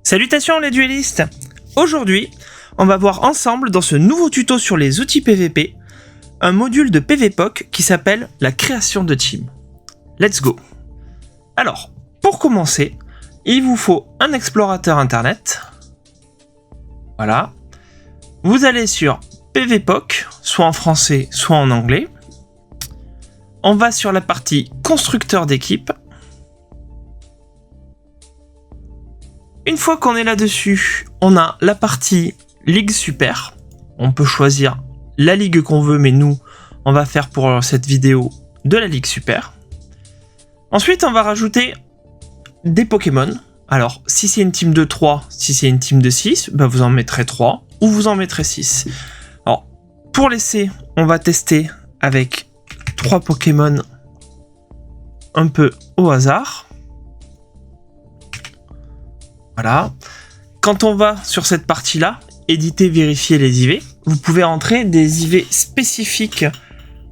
Salutations les duellistes! Aujourd'hui, on va voir ensemble dans ce nouveau tuto sur les outils PVP, un module de PvPoke qui s'appelle la création de team. Let's go! Alors, pour commencer, il vous faut un explorateur internet. Voilà. Vous allez sur PvPoke, soit en français, soit en anglais. On va sur la partie constructeur d'équipe. Une fois qu'on est là-dessus, on a la partie Ligue Super. On peut choisir la ligue qu'on veut, mais nous, on va faire pour cette vidéo de la Ligue Super. Ensuite, on va rajouter des Pokémon. Alors, si c'est une team de 3, si c'est une team de 6, bah vous en mettrez 3 ou vous en mettrez 6. Alors, pour l'essai, on va tester avec 3 Pokémon un peu au hasard. Voilà. Quand on va sur cette partie-là, éditer, vérifier les IV, vous pouvez entrer des IV spécifiques.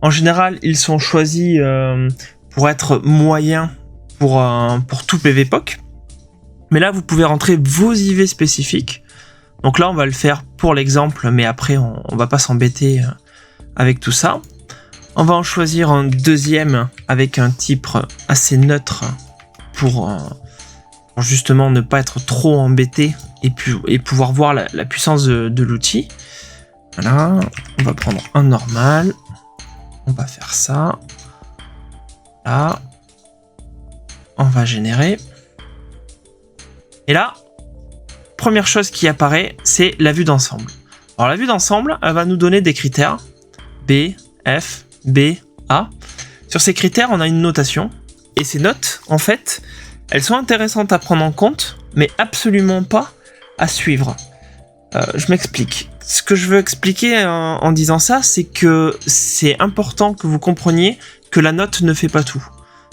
En général, ils sont choisis pour être moyens pour tout PvPoke. Mais là, vous pouvez rentrer vos IV spécifiques. Donc là, on va le faire pour l'exemple, mais après, on va pas s'embêter avec tout ça. On va en choisir un deuxième avec un type assez neutre pour justement ne pas être trop embêté et pouvoir voir la puissance de l'outil. Voilà, on va prendre un normal. On va faire ça. Là. On va générer. Et là, première chose qui apparaît, c'est la vue d'ensemble. Alors la vue d'ensemble, elle va nous donner des critères. B, F, B, A. Sur ces critères, on a une notation. Et ces notes, en fait, elles sont intéressantes à prendre en compte, mais absolument pas à suivre. Je m'explique. Ce que je veux expliquer en disant ça, c'est que c'est important que vous compreniez que la note ne fait pas tout.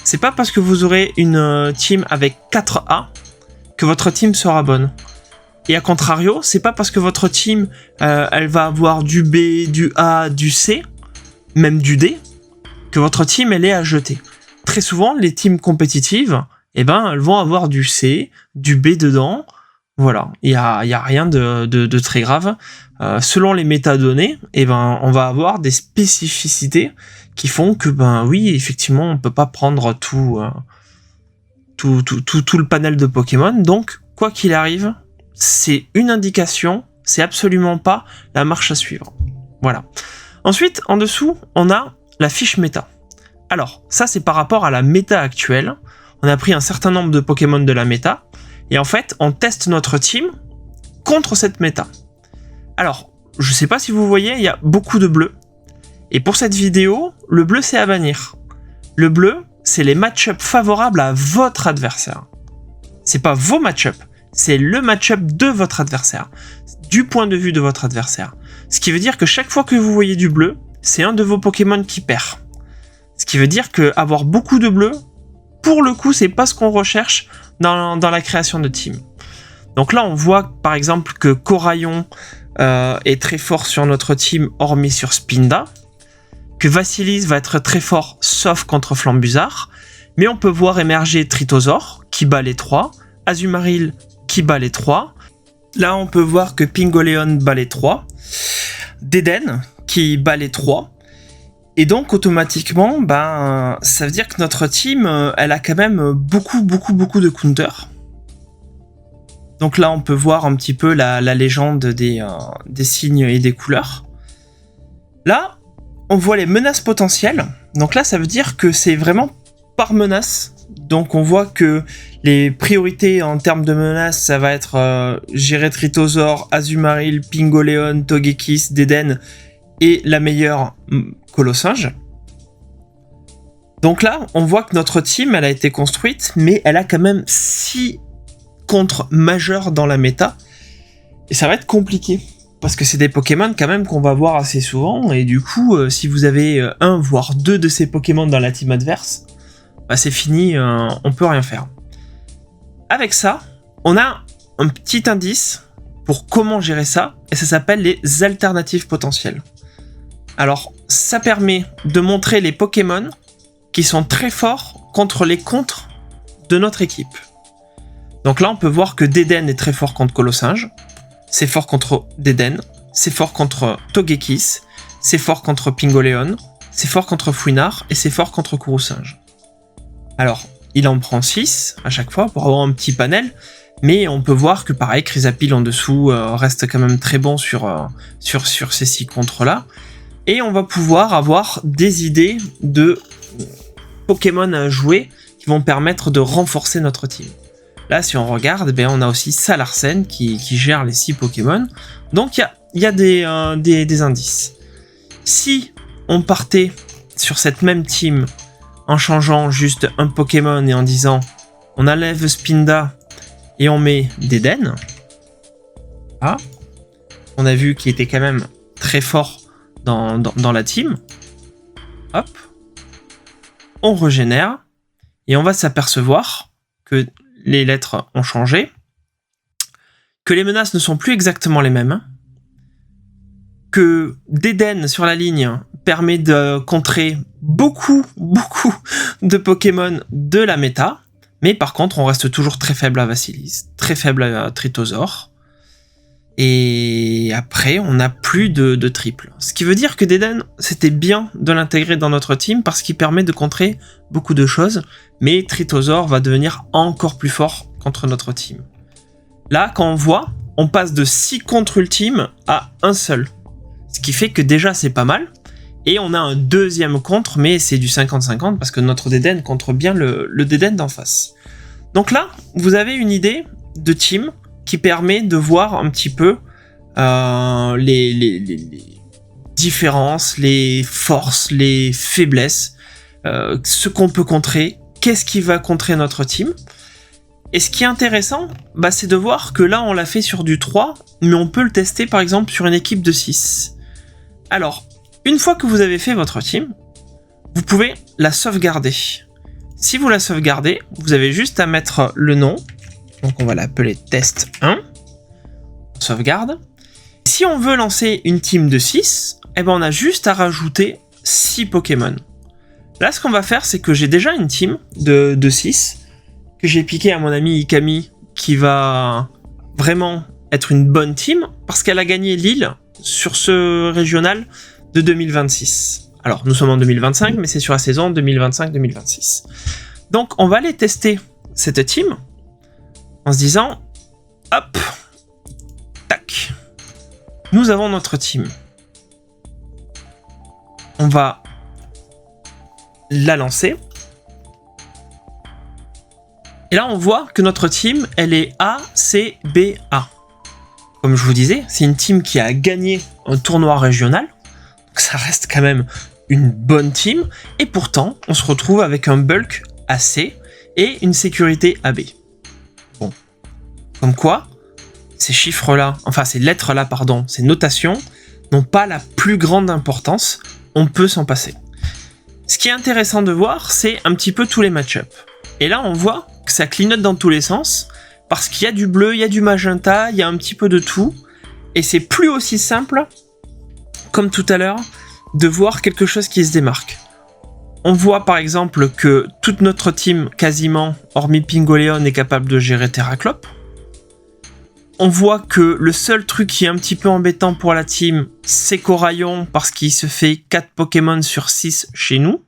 C'est pas parce que vous aurez une team avec 4 A que votre team sera bonne. Et à contrario, c'est pas parce que votre team elle va avoir du B, du A, du C, même du D, que votre team elle est à jeter. Très souvent, les teams compétitives, elles vont avoir du C, du B dedans. Voilà, il y a rien de très grave. Selon les métadonnées, on va avoir des spécificités qui font que, oui, effectivement, on peut pas prendre tout le panel de Pokémon. Donc, quoi qu'il arrive, c'est une indication, c'est absolument pas la marche à suivre. Voilà. Ensuite, en dessous, on a la fiche méta. Alors, ça, c'est par rapport à la méta actuelle. On a pris un certain nombre de Pokémon de la méta, et en fait, on teste notre team contre cette méta. Alors, je sais pas si vous voyez, il y a beaucoup de bleu. Et pour cette vidéo, le bleu, c'est à bannir. Le bleu, c'est les match-ups favorables à votre adversaire. C'est pas vos match-ups, c'est le match-up de votre adversaire, du point de vue de votre adversaire. Ce qui veut dire que chaque fois que vous voyez du bleu, c'est un de vos Pokémon qui perd. Ce qui veut dire que avoir beaucoup de bleu, pour le coup, c'est pas ce qu'on recherche dans la création de team. Donc là, on voit par exemple que Coraillon est très fort sur notre team, hormis sur Spinda, que Vassilis va être très fort, sauf contre Flambuzard, mais on peut voir émerger Tritosaur, qui bat les 3, Azumarill, qui bat les 3, là on peut voir que Pingoleon bat les 3, Deden, qui bat les 3, et donc automatiquement, ça veut dire que notre team, elle a quand même beaucoup de counters. Donc là, on peut voir un petit peu la légende des signes et des couleurs. Là, on voit les menaces potentielles. Donc là, ça veut dire que c'est vraiment par menace. Donc on voit que les priorités en termes de menaces, ça va être gérer Tritosaur, Azumarill, Pingoleon, Togekiss, Deden, et la meilleure, Colossinge. Donc là, on voit que notre team, elle a été construite, mais elle a quand même 6 contres majeurs dans la méta. Et ça va être compliqué, parce que c'est des Pokémon quand même qu'on va voir assez souvent, et du coup, si vous avez 1 voire 2 de ces Pokémon dans la team adverse, c'est fini, on peut rien faire. Avec ça, on a un petit indice pour comment gérer ça, et ça s'appelle les alternatives potentielles. Alors, ça permet de montrer les Pokémon qui sont très forts contre les contres de notre équipe. Donc là, on peut voir que Deden est très fort contre Colossinge, c'est fort contre Deden, c'est fort contre Togekiss, c'est fort contre Pingoléon, c'est fort contre Fouinard, et c'est fort contre Courroucinge. Alors, il en prend 6 à chaque fois pour avoir un petit panel, mais on peut voir que pareil, Chrysapile en dessous reste quand même très bon sur ces 6 contres-là. Et on va pouvoir avoir des idées de Pokémon à jouer qui vont permettre de renforcer notre team. Là, si on regarde, on a aussi Salarsen qui gère les 6 Pokémon. Donc, il y a des indices. Si on partait sur cette même team en changeant juste un Pokémon et en disant on enlève Spinda et on met Deden, on a vu qu'il était quand même très fort dans la team. Hop, on régénère et on va s'apercevoir que les lettres ont changé, que les menaces ne sont plus exactement les mêmes, que Deden sur la ligne permet de contrer beaucoup de Pokémon de la méta, mais par contre on reste toujours très faible à Vassilis, très faible à Tritosaur, et après on n'a plus de triple. Ce qui veut dire que Deden, c'était bien de l'intégrer dans notre team parce qu'il permet de contrer beaucoup de choses, mais Tritosaur va devenir encore plus fort contre notre team. Là, quand on voit, on passe de 6 contres ultimes à un seul. Ce qui fait que déjà c'est pas mal. Et on a un deuxième contre, mais c'est du 50-50 parce que notre Deden contre bien le Deden d'en face. Donc là, vous avez une idée de team qui permet de voir un petit peu les différences, les forces, les faiblesses, ce qu'on peut contrer, qu'est-ce qui va contrer notre team. Et ce qui est intéressant, c'est de voir que là on l'a fait sur du 3, mais on peut le tester par exemple sur une équipe de 6. Alors, une fois que vous avez fait votre team, vous pouvez la sauvegarder. Si vous la sauvegardez, vous avez juste à mettre le nom. Donc on va l'appeler test 1. On sauvegarde. Si on veut lancer une team de 6, on a juste à rajouter 6 Pokémon. Là, ce qu'on va faire, c'est que j'ai déjà une team de 6 que j'ai piqué à mon ami Ikami, qui va vraiment être une bonne team parce qu'elle a gagné Lille sur ce régional de 2026. Alors, nous sommes en 2025, mais c'est sur la saison 2025-2026. Donc, on va aller tester cette team en se disant, hop, tac, nous avons notre team. On va la lancer. Et là, on voit que notre team, elle est ACBA. Comme je vous disais, c'est une team qui a gagné un tournoi régional. Donc ça reste quand même une bonne team. Et pourtant, on se retrouve avec un bulk AC et une sécurité AB. Bon. Comme quoi, ces chiffres-là, enfin ces lettres-là, pardon, ces notations, n'ont pas la plus grande importance. On peut s'en passer. Ce qui est intéressant de voir, c'est un petit peu tous les match-ups. Et là, on voit que ça clignote dans tous les sens, parce qu'il y a du bleu, il y a du magenta, il y a un petit peu de tout, et c'est plus aussi simple, comme tout à l'heure, de voir quelque chose qui se démarque. On voit par exemple que toute notre team, quasiment, hormis Pingoléon, est capable de gérer Terraclope. On voit que le seul truc qui est un petit peu embêtant pour la team, c'est Coraillon, parce qu'il se fait 4 Pokémon sur 6 chez nous.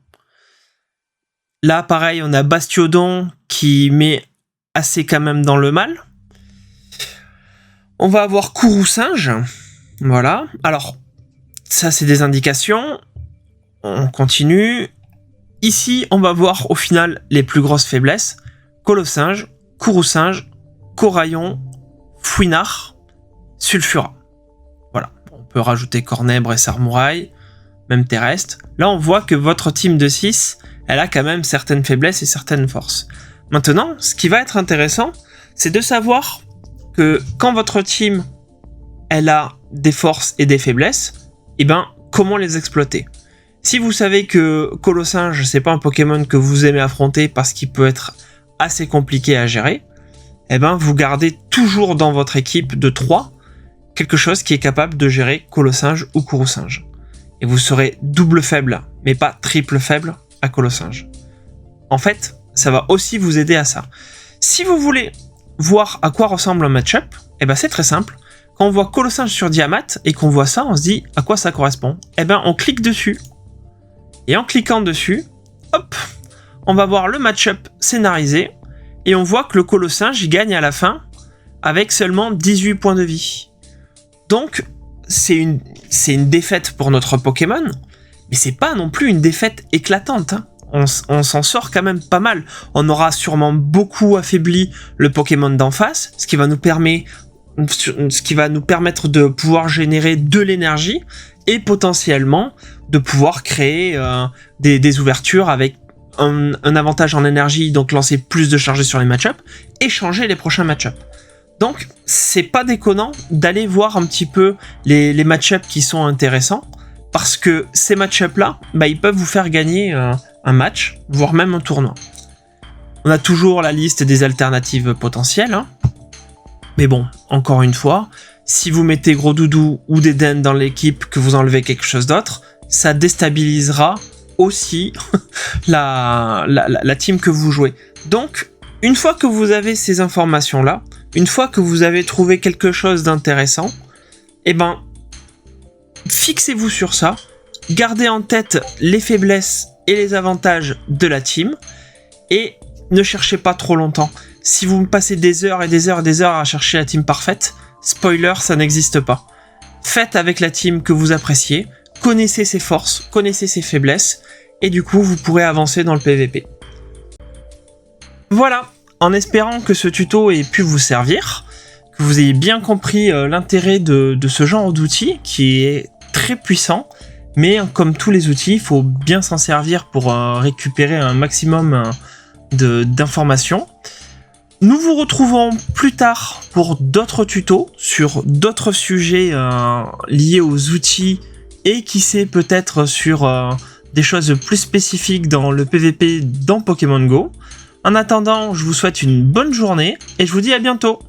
Là, pareil, on a Bastiodon qui met assez quand même dans le mal. On va avoir Courroucinge. Voilà. Alors, ça, c'est des indications. On continue. Ici, on va voir au final les plus grosses faiblesses. Colossinge, Courroucinge, Coraillon, Fouinard, Sulfura. Voilà. On peut rajouter Cornèbre et Sarmouraï, même terrestre. Là, on voit que votre team de 6, elle a quand même certaines faiblesses et certaines forces. Maintenant, ce qui va être intéressant, c'est de savoir que quand votre team, elle a des forces et des faiblesses, comment les exploiter. Si vous savez que Colossinge, c'est pas un Pokémon que vous aimez affronter parce qu'il peut être assez compliqué à gérer, vous gardez toujours dans votre équipe de 3 quelque chose qui est capable de gérer Colossinge ou Courroucinge. Et vous serez double faible, mais pas triple faible à Colossinge. En fait, ça va aussi vous aider à ça. Si vous voulez voir à quoi ressemble un match-up, et ben c'est très simple. Quand on voit Colossinge sur Diamat et qu'on voit ça, on se dit à quoi ça correspond. Et ben on clique dessus. Et en cliquant dessus, hop, on va voir le match-up scénarisé. Et on voit que le Colossinge il gagne à la fin avec seulement 18 points de vie. Donc c'est une défaite pour notre Pokémon, mais c'est pas non plus une défaite éclatante. Hein. On s'en sort quand même pas mal. On aura sûrement beaucoup affaibli le Pokémon d'en face, ce qui va nous permettre de pouvoir générer de l'énergie et potentiellement de pouvoir créer des ouvertures avec un avantage en énergie, donc lancer plus de chargés sur les match-ups et changer les prochains match-ups. Donc c'est pas déconnant d'aller voir un petit peu les match-ups qui sont intéressants, parce que ces match-ups là, ils peuvent vous faire gagner un match, voire même un tournoi. On a toujours la liste des alternatives potentielles, hein. Mais bon, encore une fois, si vous mettez Gros Doudou ou Dédenne dans l'équipe, que vous enlevez quelque chose d'autre, ça déstabilisera aussi la team que vous jouez. Donc, une fois que vous avez ces informations-là, une fois que vous avez trouvé quelque chose d'intéressant, fixez-vous sur ça, gardez en tête les faiblesses et les avantages de la team, et ne cherchez pas trop longtemps. Si vous me passez des heures et des heures et des heures à chercher la team parfaite, spoiler, ça n'existe pas. Faites avec la team que vous appréciez, connaissez ses forces, connaissez ses faiblesses, et du coup vous pourrez avancer dans le PVP. Voilà, en espérant que ce tuto ait pu vous servir, que vous ayez bien compris l'intérêt de ce genre d'outil qui est très puissant, mais comme tous les outils, il faut bien s'en servir pour récupérer un maximum d'informations. Nous vous retrouvons plus tard pour d'autres tutos sur d'autres sujets liés aux outils et qui sait peut-être sur des choses plus spécifiques dans le PVP dans Pokémon Go. En attendant, je vous souhaite une bonne journée et je vous dis à bientôt.